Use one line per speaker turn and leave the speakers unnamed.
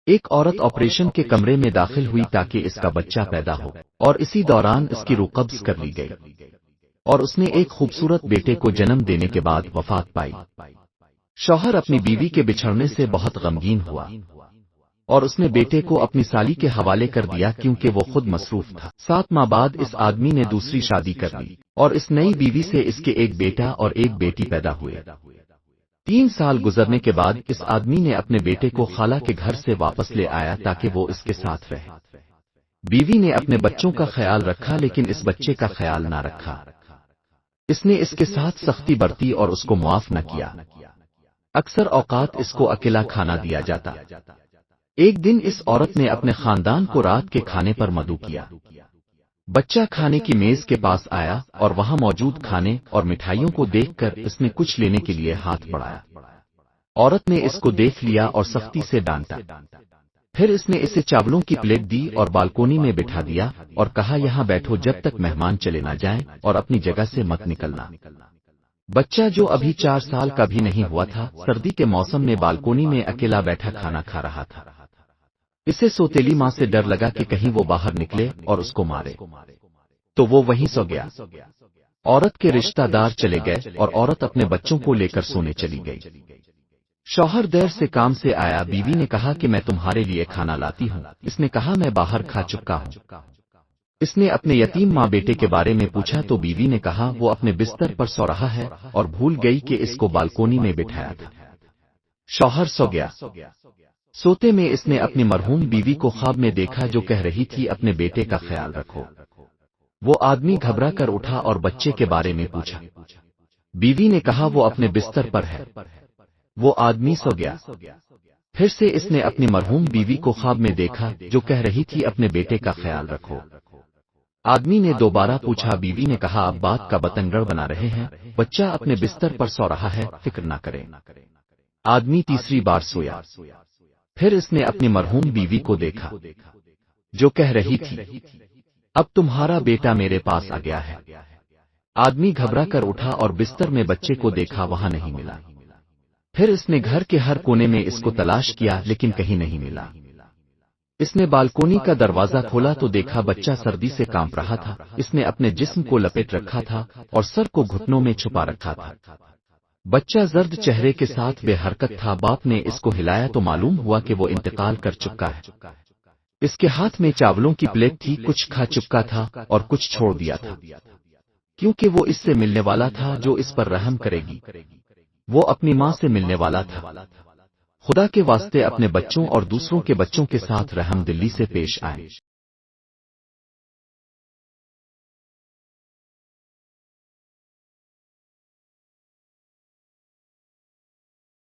ایک عورت آپریشن کے کمرے میں داخل ہوئی تاکہ اس کا بچہ پیدا ہو، اور اسی دوران اس کی روح قبض کر لی گئی، اور اس نے ایک خوبصورت بیٹے کو جنم دینے کے بعد وفات پائی۔ شوہر اپنی بیوی کے بچھڑنے سے بہت غمگین ہوا، اور اس نے بیٹے کو اپنی سالی کے حوالے کر دیا کیونکہ وہ خود مصروف تھا۔ 7 ماہ بعد اس آدمی نے دوسری شادی کر لی، اور اس نئی بیوی سے اس کے ایک بیٹا اور ایک بیٹی پیدا ہوئے۔ 3 سال گزرنے کے بعد اس آدمی نے اپنے بیٹے کو خالہ کے گھر سے واپس لے آیا تاکہ وہ اس کے ساتھ رہے۔ بیوی نے اپنے بچوں کا خیال رکھا لیکن اس بچے کا خیال نہ رکھا۔ اس نے اس کے ساتھ سختی برتی اور اس کو معاف نہ کیا۔ اکثر اوقات اس کو اکیلا کھانا دیا جاتا۔ ایک دن اس عورت نے اپنے خاندان کو رات کے کھانے پر مدعو کیا۔ بچہ کھانے کی میز کے پاس آیا اور وہاں موجود کھانے اور مٹھائیوں کو دیکھ کر اس نے کچھ لینے کے لیے ہاتھ بڑھایا۔ عورت نے اس کو دیکھ لیا اور سختی سے ڈانٹا۔ پھر اس نے اسے چاولوں کی پلیٹ دی اور بالکونی میں بٹھا دیا اور کہا یہاں بیٹھو جب تک مہمان چلے نہ جائیں اور اپنی جگہ سے مت نکلنا۔ بچہ جو ابھی 4 سال کا بھی نہیں ہوا تھا، سردی کے موسم میں بالکونی میں اکیلا بیٹھا کھانا کھا رہا تھا۔ اسے سوتیلی ماں سے ڈر لگا کہ کہیں وہ باہر نکلے اور اس کو مارے، تو وہ وہیں سو گیا۔ عورت کے رشتہ دار چلے گئے اور عورت اپنے بچوں کو لے کر سونے چلی گئی۔ شوہر دیر سے کام سے آیا، بیوی نے کہا کہ میں تمہارے لیے کھانا لاتی ہوں۔ اس نے کہا میں باہر کھا چکا ہوں۔ اس نے اپنے یتیم ماں بیٹے کے بارے میں پوچھا تو بیوی نے کہا وہ اپنے بستر پر سو رہا ہے اور بھول گئی کہ اس کو بالکونی میں بٹھایا تھا۔ شوہر سو گیا۔ سوتے میں اس نے اپنی مرحوم بیوی کو خواب میں دیکھا جو کہہ رہی تھی اپنے بیٹے کا خیال رکھو۔ وہ آدمی گھبرا کر اٹھا اور بچے کے بارے میں پوچھا۔ بیوی نے کہا وہ اپنے بستر پر ہے۔ وہ آدمی سو گیا۔ پھر سے اس نے اپنی مرحوم بیوی کو خواب میں دیکھا جو کہہ رہی تھی اپنے بیٹے کا خیال رکھو۔ آدمی نے دوبارہ پوچھا، بیوی نے کہا اب بات کا بتنگڑ بنا رہے ہیں، بچہ اپنے بستر پر سو رہا ہے، فکر نہ کریں۔ آدمی تیسری بار سویا۔ پھر اس نے اپنی مرحوم بیوی کو دیکھا جو کہہ رہی تھی اب تمہارا بیٹا میرے پاس آ گیا ہے۔ آدمی گھبرا کر اٹھا اور بستر میں بچے کو دیکھا، وہاں نہیں ملا۔ پھر اس نے گھر کے ہر کونے میں اس کو تلاش کیا لیکن کہیں نہیں ملا۔ اس نے بالکونی کا دروازہ کھولا تو دیکھا بچہ سردی سے کانپ رہا تھا۔ اس نے اپنے جسم کو لپیٹ رکھا تھا اور سر کو گھٹنوں میں چھپا رکھا تھا۔ بچہ زرد چہرے کے ساتھ بے حرکت تھا۔ باپ نے اس کو ہلایا تو معلوم ہوا کہ وہ انتقال کر چکا ہے۔ اس کے ہاتھ میں چاولوں کی پلیٹ تھی، کچھ کھا چکا تھا اور کچھ چھوڑ دیا تھا، کیونکہ وہ اس سے ملنے والا تھا جو اس پر رحم کرے گی۔ وہ اپنی ماں سے ملنے والا تھا۔ خدا کے واسطے اپنے بچوں اور دوسروں کے بچوں کے ساتھ رحم دلی سے پیش آئیں۔